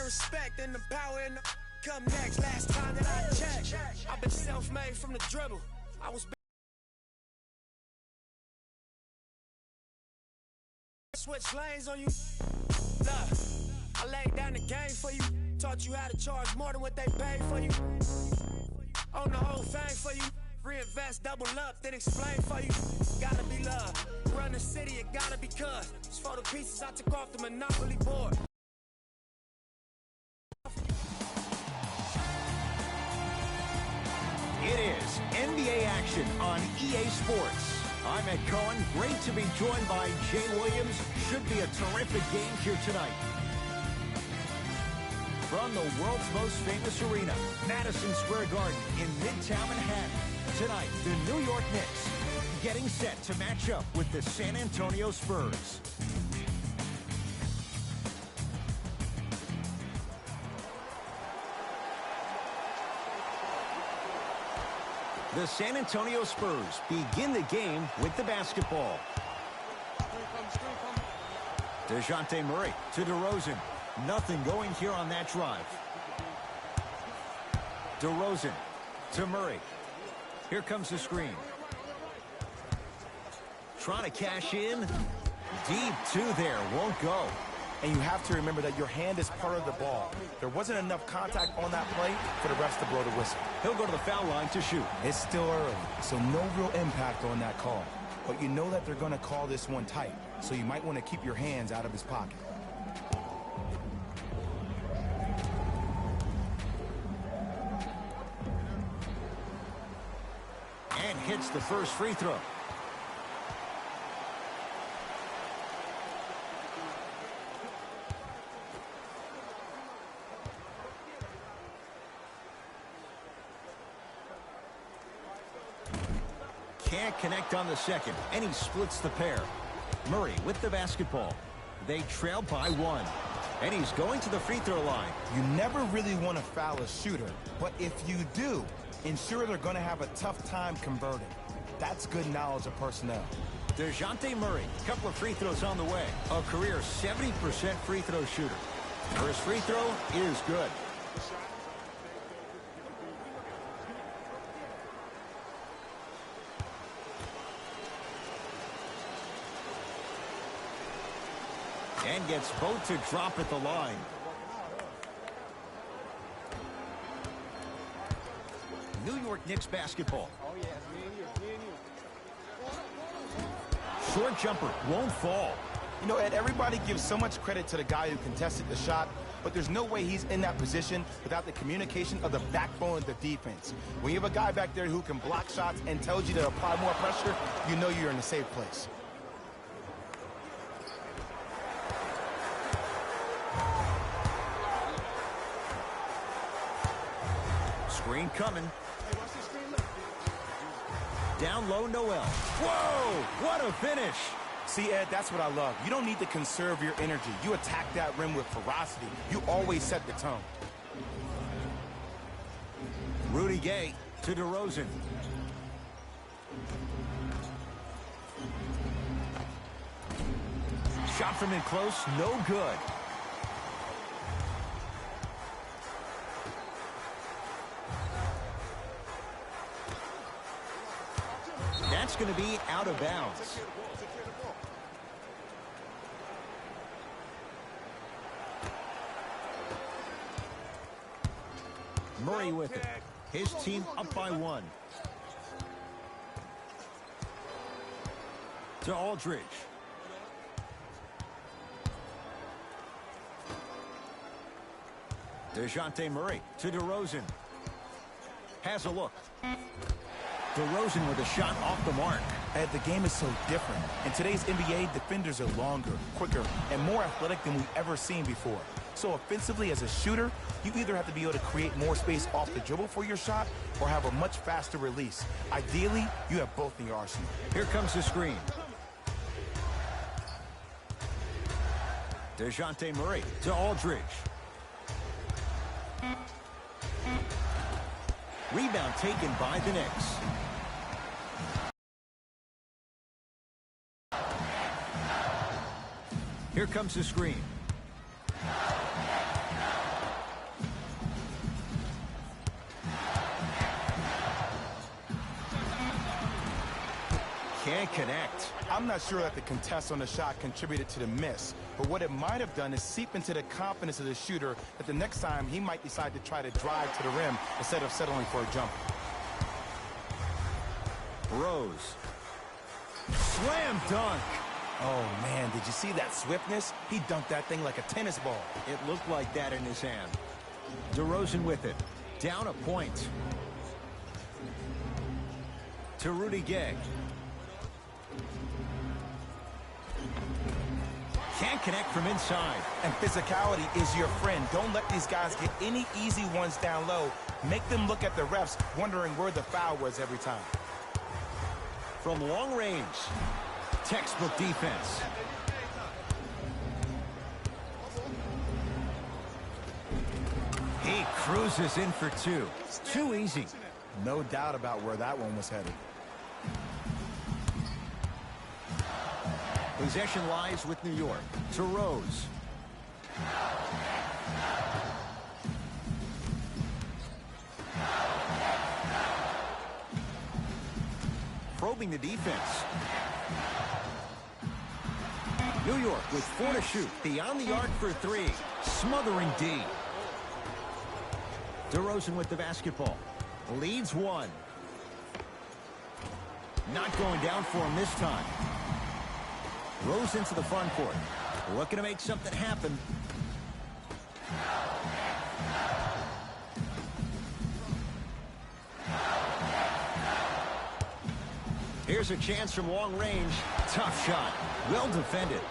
respect and the power and the come next. Last time that I checked, I've been self-made from the dribble. I was switch lanes on you. Look, I laid down the game for you. Taught you how to charge more than what they paid for you. Own the whole thing for you. Reinvest, double up, then explain for you. Gotta be love. Run the city, it gotta be cuz. It's for the pieces I took off the Monopoly board. It is NBA action on EA Sports. I'm Ed Cohen. Great to be joined by Jay Williams. Should be a terrific game here tonight. From the world's most famous arena, Madison Square Garden in Midtown Manhattan. Tonight, the New York Knicks getting set to match up with the San Antonio Spurs. The San Antonio Spurs begin the game with the basketball. DeJounte Murray to DeRozan. Nothing going here on that drive. DeRozan to Murray. Here comes the screen. Trying to cash in. Deep two there. Won't go. And you have to remember that your hand is part of the ball. There wasn't enough contact on that play for the refs to blow the whistle. He'll go to the foul line to shoot. It's still early, so no real impact on that call. But you know that they're going to call this one tight, so you might want to keep your hands out of his pocket. And hits the first free throw. Can't connect on the second, and he splits the pair. Murray with the basketball. They trail by one, and he's going to the free throw line. You never really want to foul a shooter, but if you do, ensure they're going to have a tough time converting. That's good knowledge of personnel. DeJounte Murray, couple of free throws on the way. A career 70% free throw shooter. First free throw is good. And gets both to drop at the line. New York Knicks basketball. Short jumper won't fall. You know, Ed, everybody gives so much credit to the guy who contested the shot, but there's no way he's in that position without the communication of the backbone of the defense. When you have a guy back there who can block shots and tells you to apply more pressure, you know you're in a safe place. Screen coming. Down low, Noel. Whoa, what a finish. See, Ed, that's what I love. You don't need to conserve your energy. You attack that rim with ferocity. You always set the tone. Rudy Gay to DeRozan. Shot from in close, no good. That's going to be out of bounds. Murray with it. His team up by one. To Aldridge. DeJounte Murray to DeRozan. Has a look. DeRozan with a shot off the mark. Ed, the game is so different. In today's NBA, defenders are longer, quicker, and more athletic than we've ever seen before. So offensively, as a shooter, you either have to be able to create more space off the dribble for your shot or have a much faster release. Ideally, you have both in your arsenal. Here comes the screen. DeJounte Murray to Aldridge. Rebound taken by the Knicks. Here comes the screen. Can't connect. I'm not sure that the contest on the shot contributed to the miss, but what it might have done is seep into the confidence of the shooter that the next time he might decide to try to drive to the rim instead of settling for a jumper. Rose. Slam dunk. Oh, man, did you see that swiftness? He dunked that thing like a tennis ball. It looked like that in his hand. DeRozan with it. Down a point. To Rudy Gay. Can't connect from inside. And physicality is your friend. Don't let these guys get any easy ones down low. Make them look at the refs, wondering where the foul was every time. From long range. Textbook defense. He cruises in for two. Too easy. No doubt about where that one was headed. Possession lies with New York. To Rose. Probing the defense. New York with 4 to shoot. Beyond the arc for 3. Smothering D. DeRozan with the basketball. Leads 1. Not going down for him this time. Rose into the front court. Looking to make something happen. Here's a chance from long range. Tough shot. Well defended.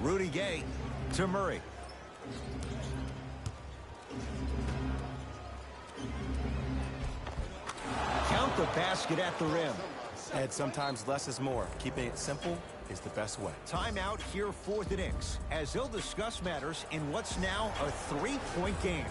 Rudy Gay to Murray. Count the basket at the rim. Ed, sometimes less is more. Keeping it simple is the best way. Timeout here for the Knicks, as they'll discuss matters in what's now a 3-point game.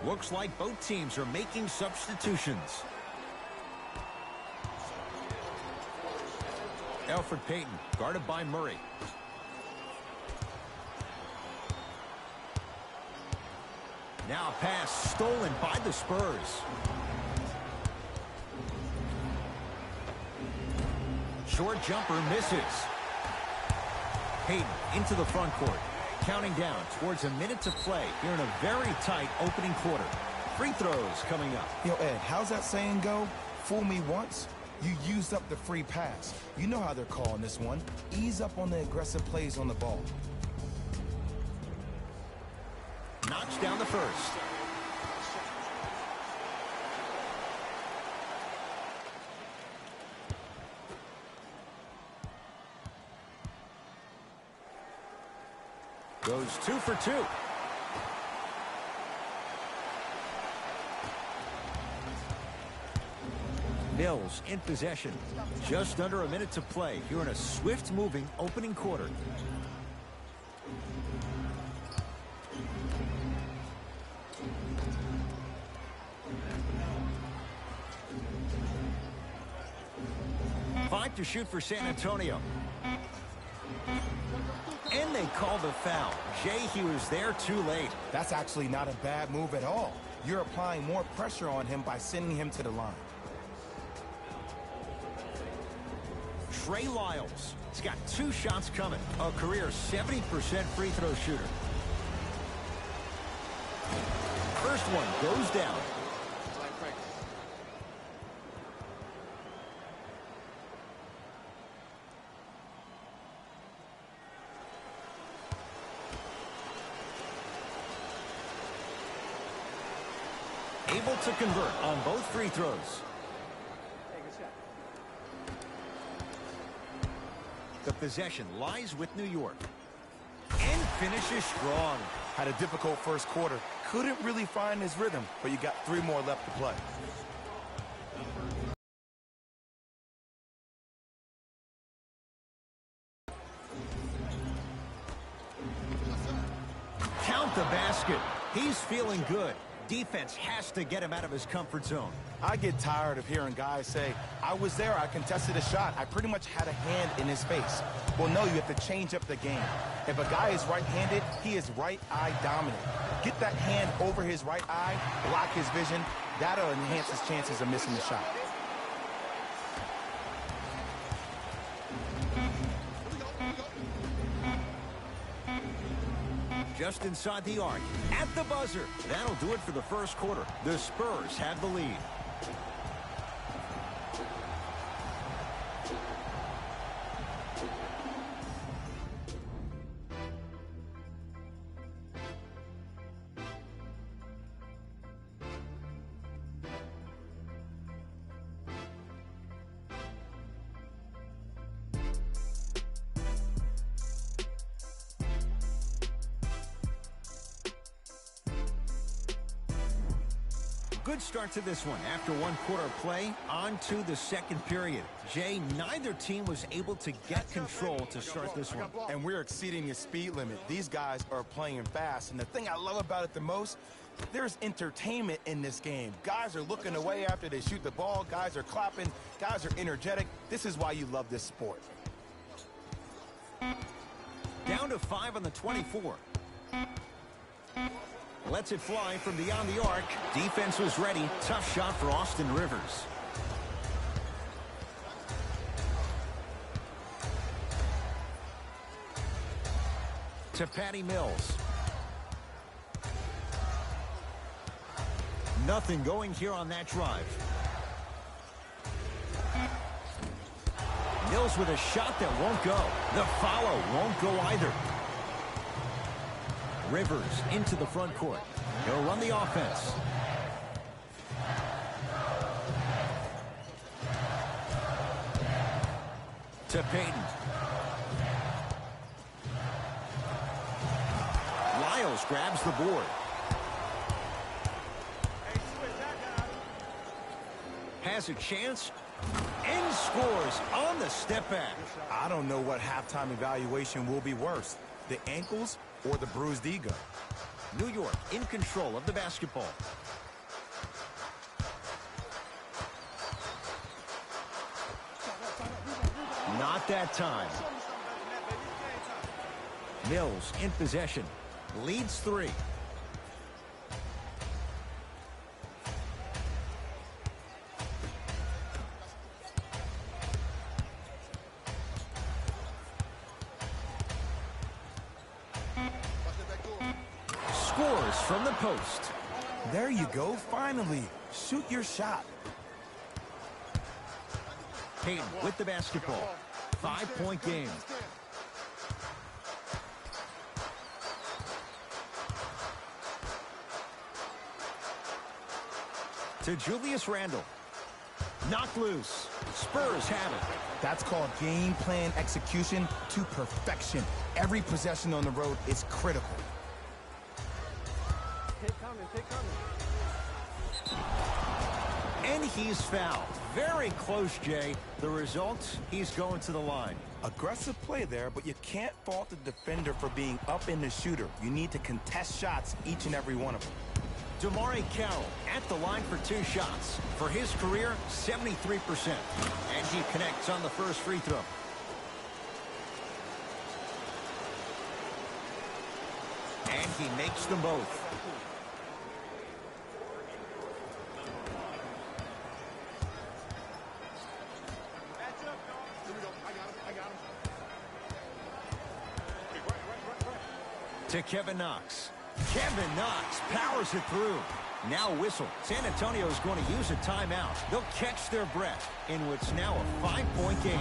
Looks like both teams are making substitutions. Elfrid Payton, guarded by Murray. Now a pass stolen by the Spurs. Short jumper misses. Payton into the front court. Counting down towards a minute to play here in a very tight opening quarter. Free throws coming up. Yo, Ed, how's that saying go? Fool me once, you used up the free pass. You know how they're calling this one. Ease up on the aggressive plays on the ball. Knocks down the first. Goes 2 for 2. Mills in possession. Just under a minute to play here in a swift-moving opening quarter. Five to shoot for San Antonio. And they called a foul. Jay, he was there too late. That's actually not a bad move at all. You're applying more pressure on him by sending him to the line. Trey Lyles. He's got 2 shots coming. A career 70% free throw shooter. First one goes down. Able to convert on both free throws. The possession lies with New York. And finishes strong. Had a difficult first quarter. Couldn't really find his rhythm, but you got 3 more left to play. Count the basket. He's feeling good. Defense has to get him out of his comfort zone. I get tired of hearing guys say, I was there, I contested a shot, I pretty much had a hand in his face. Well, no, you have to change up the game. If a guy is right-handed, he is right eye dominant. Get that hand over his right eye, block his vision. That'll enhance his chances of missing the shot. Just inside the arc, at the buzzer. That'll do it for the first quarter. The Spurs have the lead. Good start to this one. After 1 quarter of play, on to the second period. Jay, neither team was able to get control to start this one. And we're exceeding the speed limit. These guys are playing fast. And the thing I love about it the most, there's entertainment in this game. Guys are looking away after they shoot the ball. Guys are clapping. Guys are energetic. This is why you love this sport. Down to 5 on the 24. Lets it fly from beyond the arc. Defense was ready. Tough shot for Austin Rivers. To Patty Mills. Nothing going here on that drive. Mills with a shot that won't go. The follow won't go either. Rivers into the front court. He'll run the offense. To Payton. Lyles grabs the board. Has a chance and scores on the step back. I don't know what halftime evaluation will be worse, the ankles or the bruised ego. New York in control of the basketball. Not that time. Mills in possession. Leads 3. Scores from the post. There you go, finally. Shoot your shot. Payton with the basketball. 5-point game. To Julius Randle. Knocked loose. Spurs have it. That's called game plan execution to perfection. Every possession on the road is critical. And he's fouled. Very close, Jay. The result, he's going to the line. Aggressive play there, but you can't fault the defender for being up in the shooter. You need to contest shots, each and every one of them. DeMarre Carroll at the line for 2 shots. For his career, 73%. And he connects on the first free throw. And he makes them both. To Kevin Knox. Kevin Knox powers it through. Now whistle. San Antonio is going to use a timeout. They'll catch their breath in what's now a 5-point game.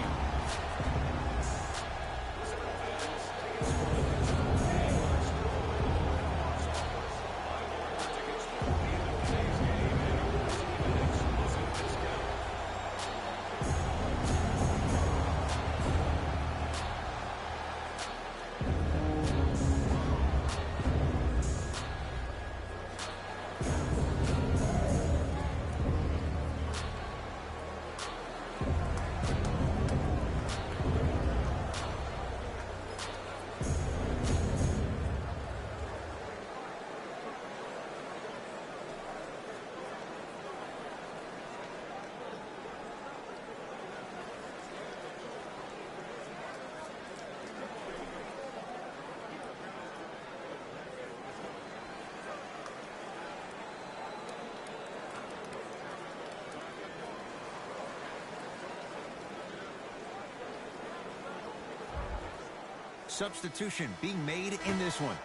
substitution being made in this one.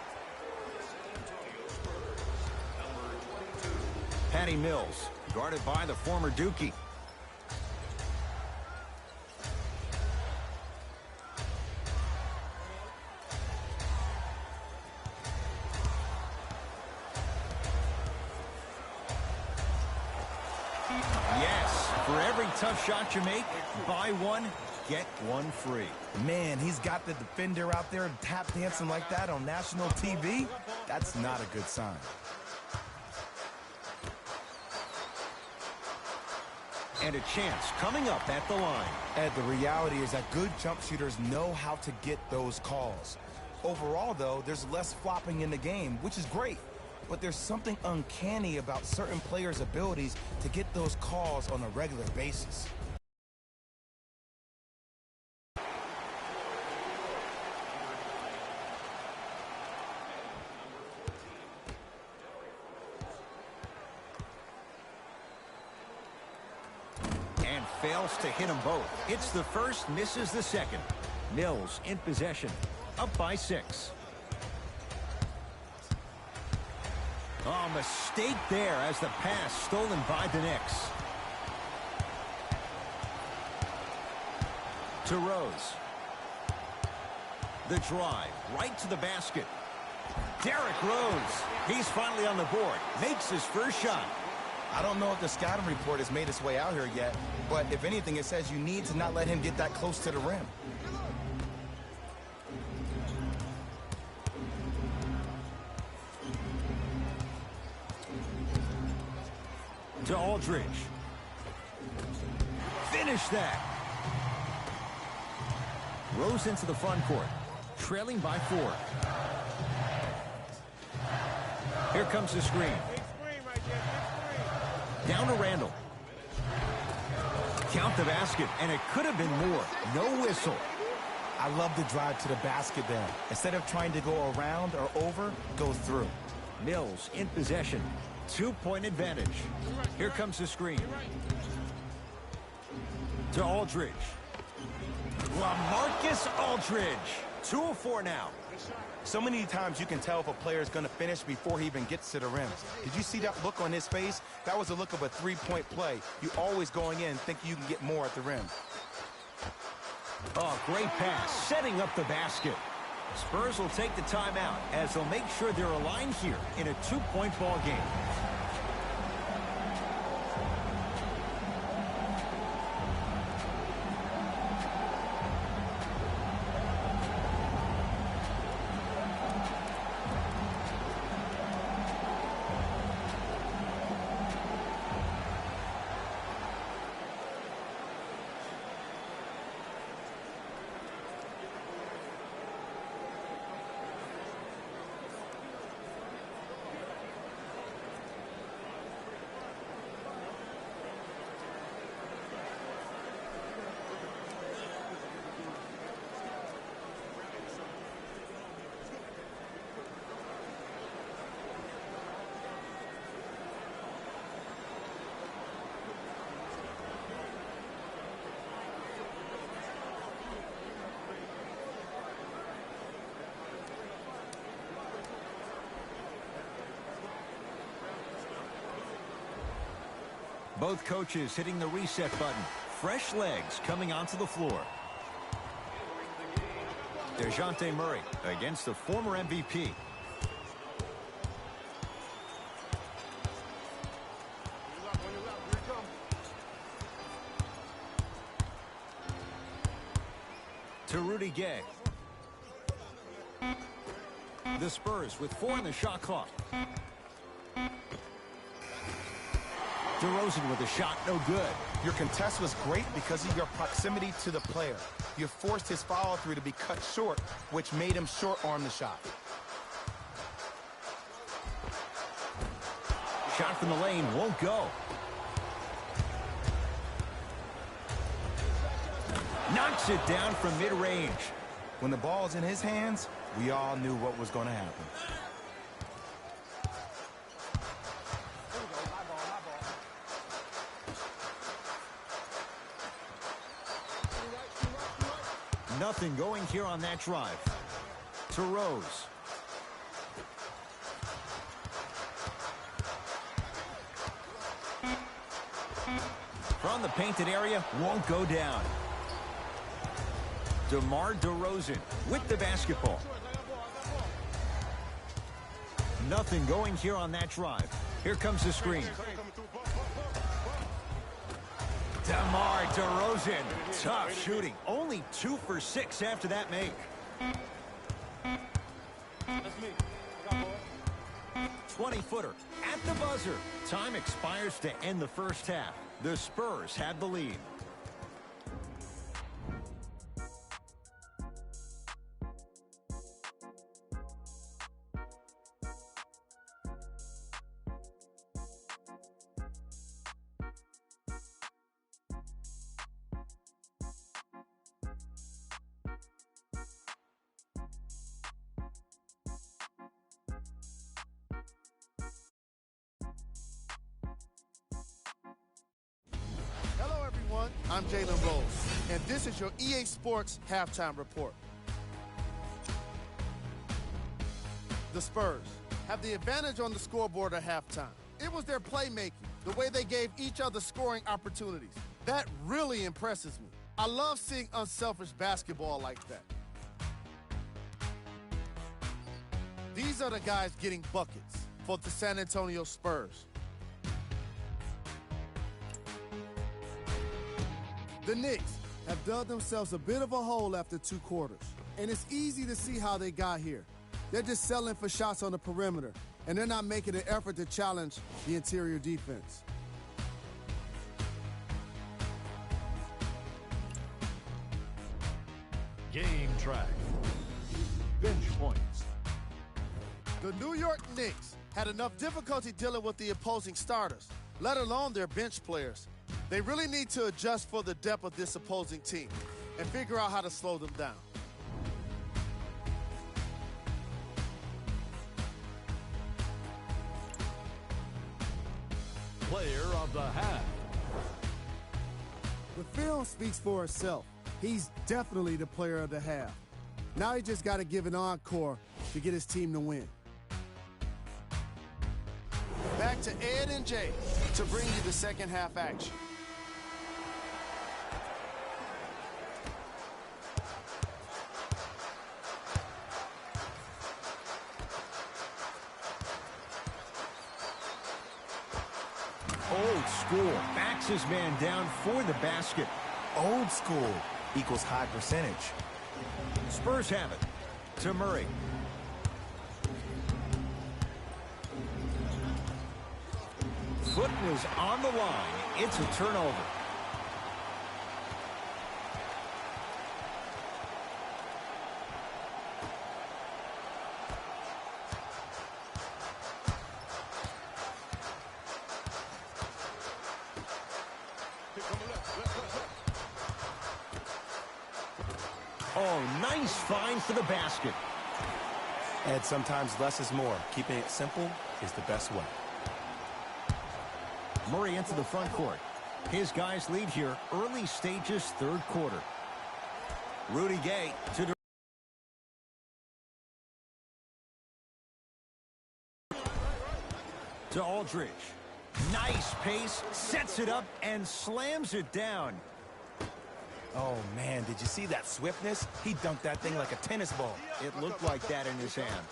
Patty Mills, guarded by the former Dookie. Yes, for every tough shot you make, buy one, get one free. Man, he's got the defender out there tap dancing like that on national TV. That's not a good sign. And a chance coming up at the line. Ed, the reality is that good jump shooters know how to get those calls. Overall, though, there's less flopping in the game, which is great. But there's something uncanny about certain players' abilities to get those calls on a regular basis. And fails to hit them both. It's the first, misses the second. Mills in possession, up by 6. Oh, mistake there as the pass stolen by the Knicks. To Rose. The drive, right to the basket. Derrick Rose, he's finally on the board, makes his first shot. I don't know if the scouting report has made its way out here yet, but if anything, it says you need to not let him get that close to the rim. To Aldridge. Finish that. Rose into the front court, trailing by 4. Here comes the screen. Down to Randall. Count the basket, and it could have been more. No whistle. I love the drive to the basket there. Instead of trying to go around or over, go through. Mills in possession. 2-point advantage. Here comes the screen. To Aldridge. LaMarcus Aldridge. 2 of 4 now. So many times you can tell if a player is going to finish before he even gets to the rim. Did you see that look on his face? That was a look of a 3-point play. You always going in thinking you can get more at the rim. Oh, great pass, setting up the basket. Spurs will take the timeout as they'll make sure they're aligned here in a 2-point ball game. Both coaches hitting the reset button. Fresh legs coming onto the floor. DeJounte Murray against the former MVP. To Rudy Gay. The Spurs with 4 in the shot clock. DeRozan with a shot, no good. Your contest was great because of your proximity to the player. You forced his follow-through to be cut short, which made him short-arm the shot. Shot from the lane won't go. Knocks it down from mid-range. When the ball's in his hands, we all knew what was going to happen. Nothing going here on that drive. to Rose. From the painted area, won't go down. DeMar DeRozan with the basketball. Nothing going here on that drive. Here comes the screen. DeMar DeRozan, tough shooting. Only 2 for 6 after that make. 20-footer at the buzzer. Time expires to end the first half. The Spurs have the lead. Hello, everyone. I'm Jalen Rose, and this is your EA Sports Halftime Report. The Spurs have the advantage on the scoreboard at halftime. It was their playmaking, the way they gave each other scoring opportunities. That really impresses me. I love seeing unselfish basketball like that. These are the guys getting buckets for the San Antonio Spurs. The Knicks have dug themselves a bit of a hole after 2 quarters, and it's easy to see how they got here. They're just settling for shots on the perimeter, and they're not making an effort to challenge the interior defense. Game track. Bench points. The New York Knicks had enough difficulty dealing with the opposing starters, let alone their bench players. They really need to adjust for the depth of this opposing team and figure out how to slow them down. Player of the half. The film speaks for itself. He's definitely the player of the half. Now he just got to give an encore to get his team to win. Back to Ed and Jay to bring you the second half action. Old school backs his man down for the basket. Old school equals high percentage. Spurs have it to Murray. Foot was on the line. It's a turnover. Oh, nice find for the basket. And sometimes less is more. Keeping it simple is the best way. Murray into the front court. His guys lead here, early stages, third quarter. Rudy Gay to Aldridge. Nice pace, sets it up, and slams it down. Oh, man, did you see that swiftness? He dunked that thing like a tennis ball. It looked like that in his hand.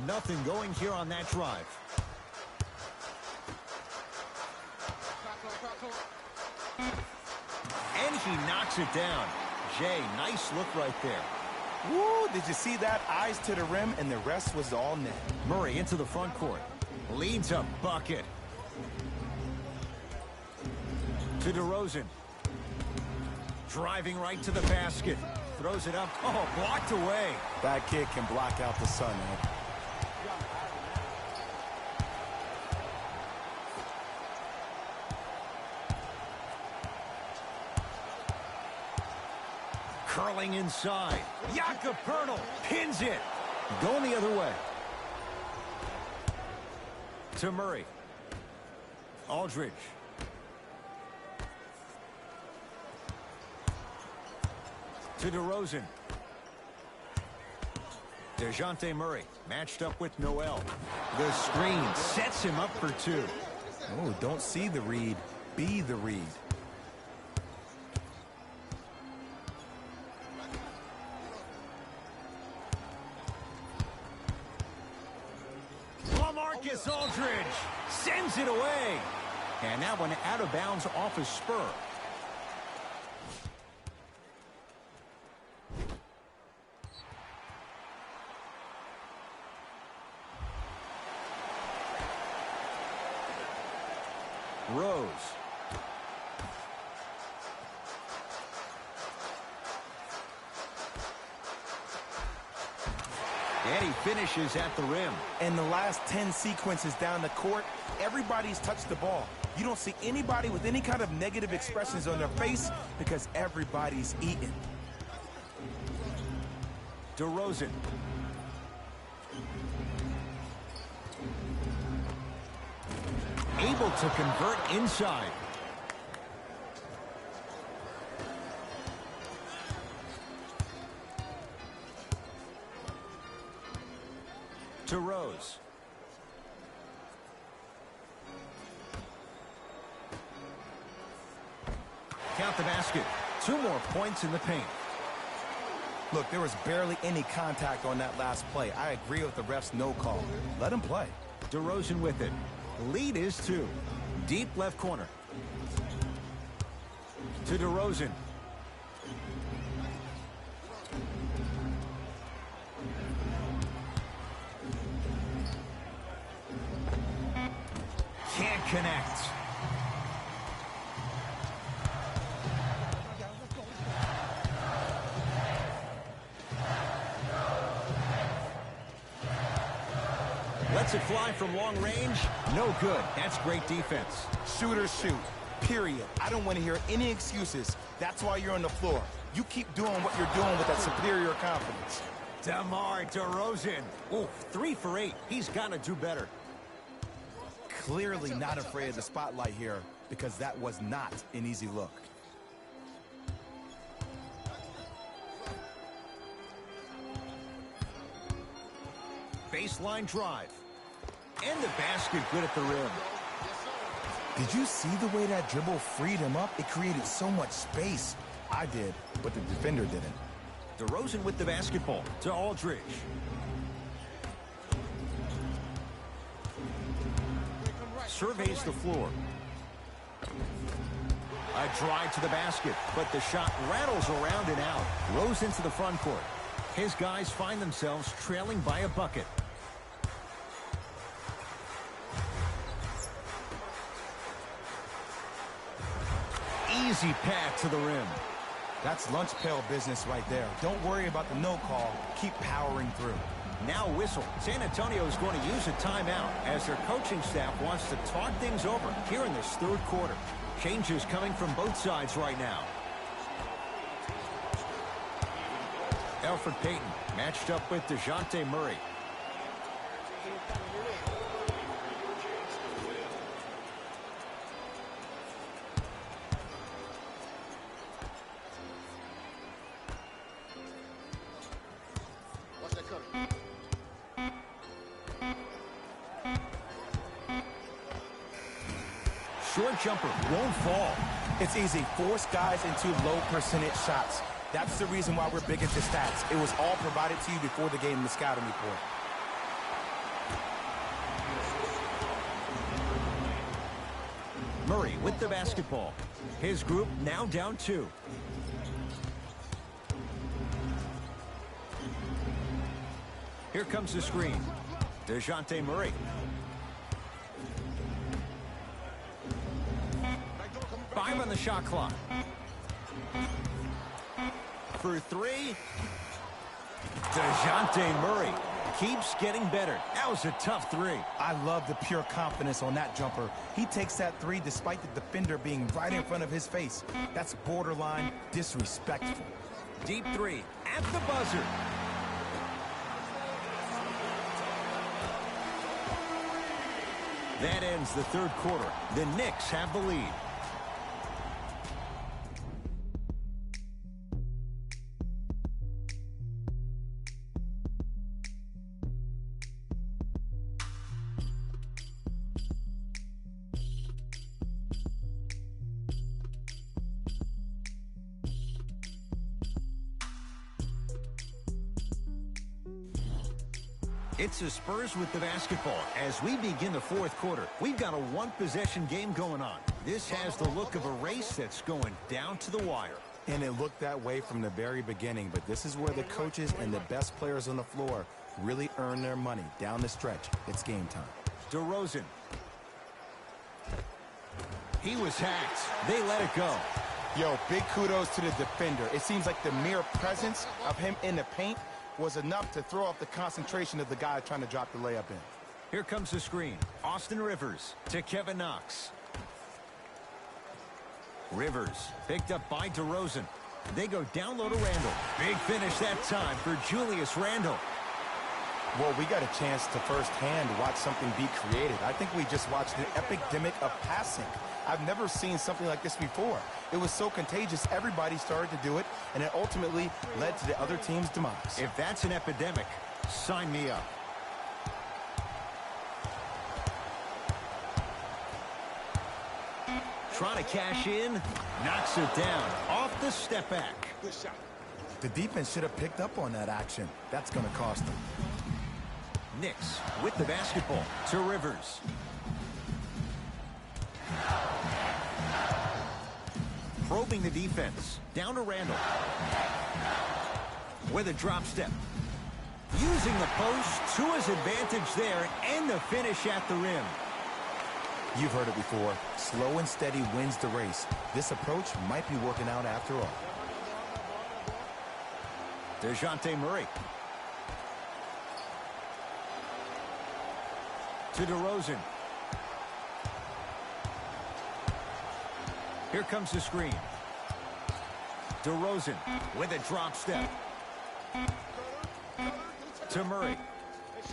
Nothing going here on that drive. And he knocks it down. Jay, nice look right there. Woo, did you see that? Eyes to the rim, and the rest was all net. Murray into the front court. Leads a bucket. To DeRozan. Driving right to the basket. Throws it up. Oh, blocked away. That kid can block out the sun, Ed. Curling inside. Jakob Poeltl pins it. Going the other way. To Murray. Aldridge. To DeRozan. DeJounte Murray matched up with Noel. The screen sets him up for two. Oh, don't see the read. Be the read. LaMarcus Aldridge sends it away. And that one out of bounds off his spur. Rose. And he finishes at the rim. And the last 10 sequences down the court, everybody's touched the ball. You don't see anybody with any kind of negative expressions on their face because everybody's eating. DeRozan. Able to convert inside. To Rose. Count the basket. 2 more points in the paint. Look, there was barely any contact on that last play. I agree with the ref's no call. Let him play. DeRozan with it. Lead is 2. Deep left corner. To DeRozan. Can't connect. Lets it fly from long range. No good. That's great defense. Shooters shoot. Period. I don't want to hear any excuses. That's why you're on the floor. You keep doing what you're doing with that superior confidence. DeMar DeRozan. Oh, 3 for 8. He's got to do better. Clearly not afraid of the spotlight here because that was not an easy look. Baseline drive. And the basket good at the rim. Did you see the way that dribble freed him up? It created so much space. I did, but the defender didn't. DeRozan with the basketball to Aldridge. Surveys the floor. A drive to the basket, but the shot rattles around and out. Rose into the front court. His guys find themselves trailing by a bucket. Easy path to the rim. That's lunch pail business right there. Don't worry about the no call. Keep powering through. Now whistle. San Antonio is going to use a timeout as their coaching staff wants to talk things over here in this 3rd quarter. Changes coming from both sides right now. Elfrid Payton matched up with DeJounte Murray. Short jumper won't fall. It's easy. Force guys into low percentage shots. That's the reason why we're big into stats. It was all provided to you before the game in the scouting report. Murray with the basketball. His group now down 2. Here comes the screen. DeJounte Murray. Five on the shot clock. For 3. DeJounte Murray keeps getting better. That was a tough 3. I love the pure confidence on that jumper. He takes that 3 despite the defender being right in front of his face. That's borderline disrespectful. Deep 3 at the buzzer. That ends the 3rd quarter. The Knicks have the lead. It's the Spurs with the basketball. As we begin the fourth quarter, we've got a one-possession game going on. This has the look of a race that's going down to the wire. And it looked that way from the very beginning, but this is where the coaches and the best players on the floor really earn their money. Down the stretch, it's game time. DeRozan. He was hacked. They let it go. Yo, big kudos to the defender. It seems like the mere presence of him in the paint was enough to throw off the concentration of the guy trying to drop the layup in. Here comes the screen. Austin Rivers to Kevin Knox. Rivers picked up by DeRozan. They go down low to Randle. Big finish that time for Julius Randle. Well, we got a chance to firsthand watch something be created. I think we just watched an epidemic of passing. I've never seen something like this before. It was so contagious, everybody started to do it, and it ultimately led to the other team's demise. If that's an epidemic, sign me up. Trying to cash in, knocks it down, off the step back. The defense should have picked up on that action. That's going to cost them. Knicks with the basketball to Rivers. Probing the defense. Down to Randle. With a drop step. Using the post to his advantage there and the finish at the rim. You've heard it before. Slow and steady wins the race. This approach might be working out after all. DeJounte Murray. To DeRozan. Here comes the screen. DeRozan with a drop step. To Murray.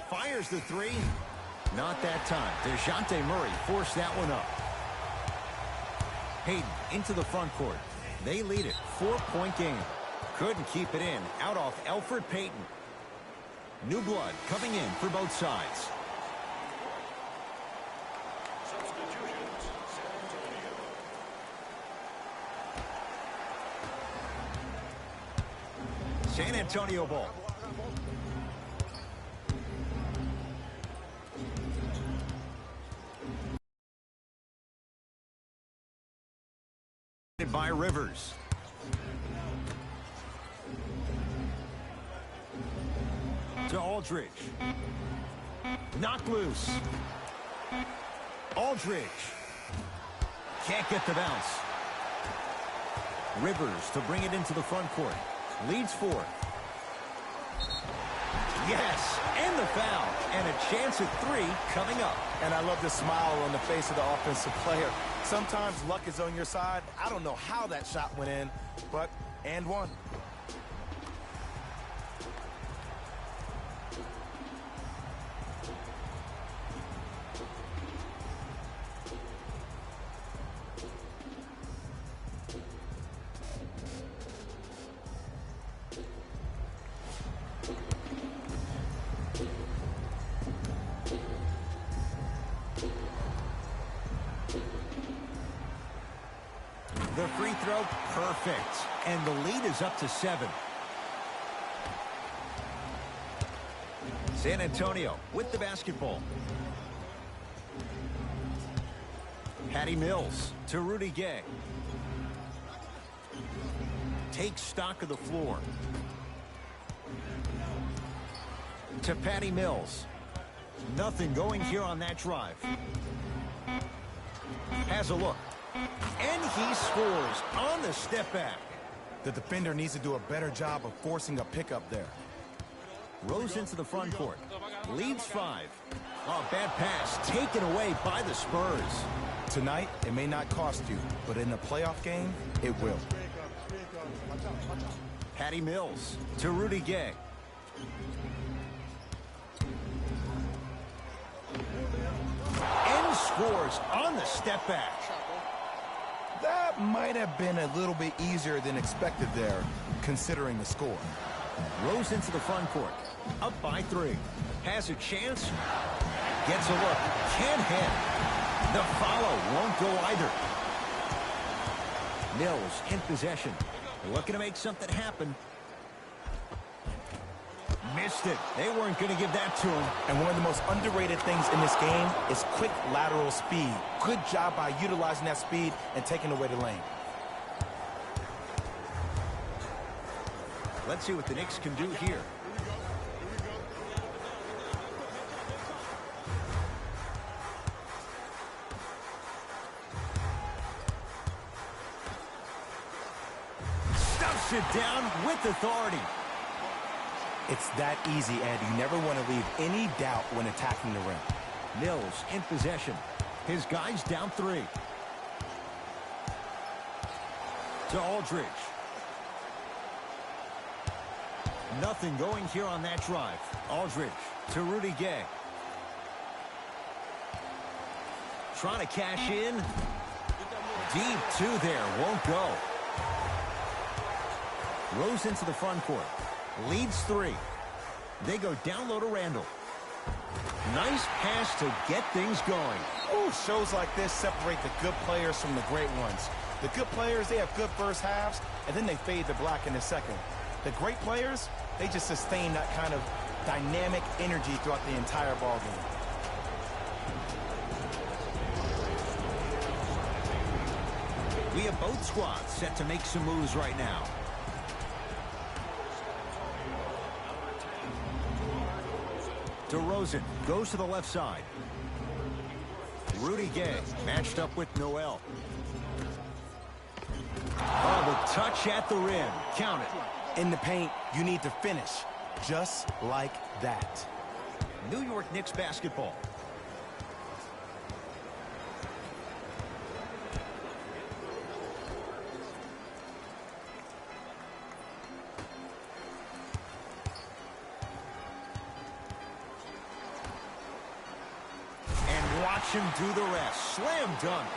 Fires the three. Not that time. DeJounte Murray forced that one up. Hayden into the front court. They lead it. 4-point game. Couldn't keep it in. Out off Elfrid Payton. New blood coming in for both sides. San Antonio ball. By Rivers. To Aldridge. Knocked loose. Aldridge. Can't get the bounce. Rivers to bring it into the front court. Leads 4. Yes, and the foul. And a chance at 3 coming up. And I love the smile on the face of the offensive player. Sometimes luck is on your side. I don't know how that shot went in, but and one. The free throw, perfect. And the lead is up to 7. San Antonio with the basketball. Patty Mills to Rudy Gay. Takes stock of the floor. To Patty Mills. Nothing going here on that drive. Has a look. And he scores on the step back. The defender needs to do a better job of forcing a pickup there. Rose into the front court. Leads 5. Oh, bad pass taken away by the Spurs. Tonight, it may not cost you, but in a playoff game, it will. Patty Mills to Rudy Gay. And scores on the step back. That might have been a little bit easier than expected there, considering the score. Rose into the front court. Up by 3. Has a chance. Gets a look. Can't hit. The follow won't go either. Mills in possession. Looking to make something happen. Missed it. They weren't going to give that to him. And one of the most underrated things in this game is quick lateral speed. Good job by utilizing that speed and taking away the lane. Let's see what the Knicks can do here. Stuffs it down with authority. It's that easy, Ed. You never want to leave any doubt when attacking the rim. Mills in possession. His guys down 3. To Aldridge. Nothing going here on that drive. Aldridge to Rudy Gay. Trying to cash in. Deep 2 there. Won't go. Rose into the front court. Leads 3. They go down low to Randall. Nice pass to get things going. Ooh, shows like this separate the good players from the great ones. The good players, they have good first halves, and then they fade to black in the second. The great players, they just sustain that kind of dynamic energy throughout the entire ballgame. We have both squads set to make some moves right now. DeRozan goes to the left side. Rudy Gay matched up with Noel. Oh, the touch at the rim. Count it. In the paint, you need to finish just like that. New York Knicks basketball. Watch him do the rest. Slam dunk.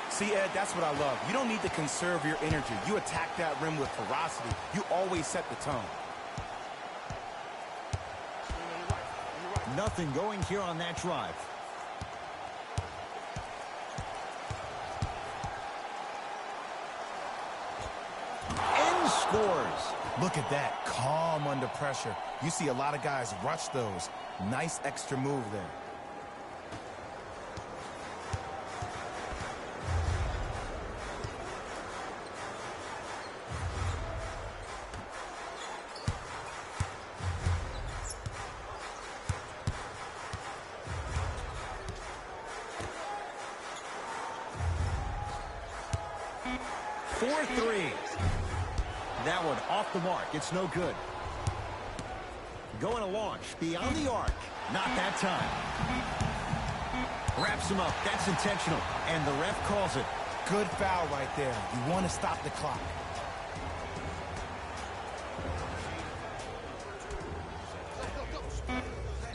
See, Ed, that's what I love. You don't need to conserve your energy. You attack that rim with ferocity. You always set the tone. Nothing going here on that drive. And scores. Look at that. Calm under pressure. You see a lot of guys rush those. Nice extra move there. That one off the mark. It's no good. Going to launch beyond the arc. Not that time. Wraps him up. That's intentional. And the ref calls it. Good foul right there. You want to stop the clock.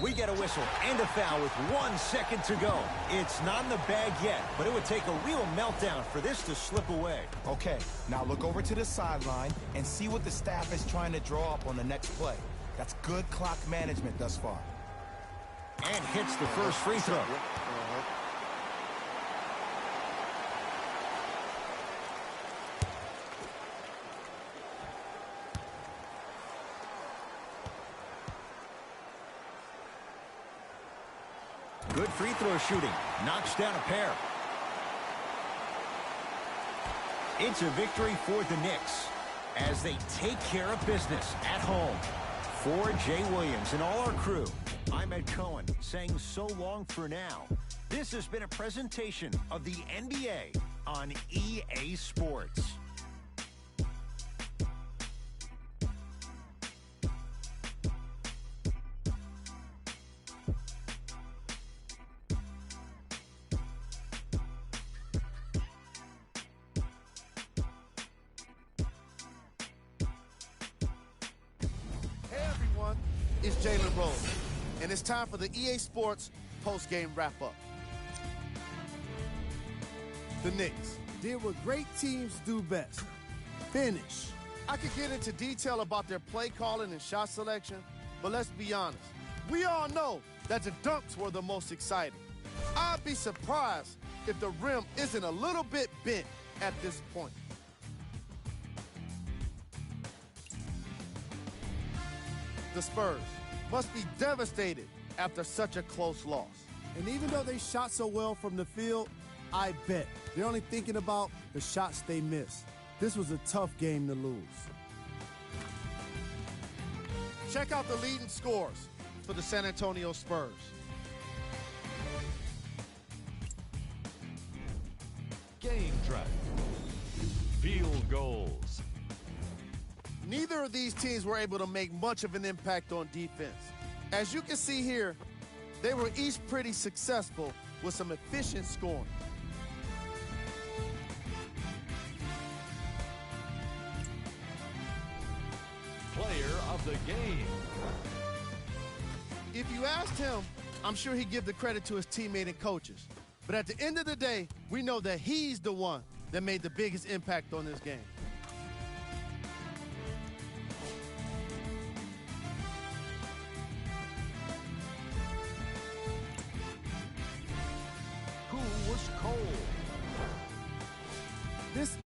We get a whistle and a foul with 1 second to go. It's not in the bag yet, but it would take a real meltdown for this to slip away. Okay, now look over to the sideline and see what the staff is trying to draw up on the next play. That's good clock management thus far. And hits the first free throw. Good free throw shooting. Knocks down a pair. It's a victory for the Knicks as they take care of business at home. For Jay Williams and all our crew, I'm Ed Cohen saying so long for now. This has been a presentation of the NBA on EA Sports. It's Jalen Rose, and it's time for the EA Sports post-game wrap-up. The Knicks did what great teams do best, finish. I could get into detail about their play calling and shot selection, but let's be honest. We all know that the dunks were the most exciting. I'd be surprised if the rim isn't a little bit bent at this point. The Spurs must be devastated after such a close loss. And even though they shot so well from the field, I bet they're only thinking about the shots they missed. This was a tough game to lose. Check out the leading scores for the San Antonio Spurs. Game track. Field goals. Neither of these teams were able to make much of an impact on defense. As you can see here, they were each pretty successful with some efficient scoring. Player of the game. If you asked him, I'm sure he'd give the credit to his teammate and coaches. But at the end of the day, we know that he's the one that made the biggest impact on this game. Who was cold? This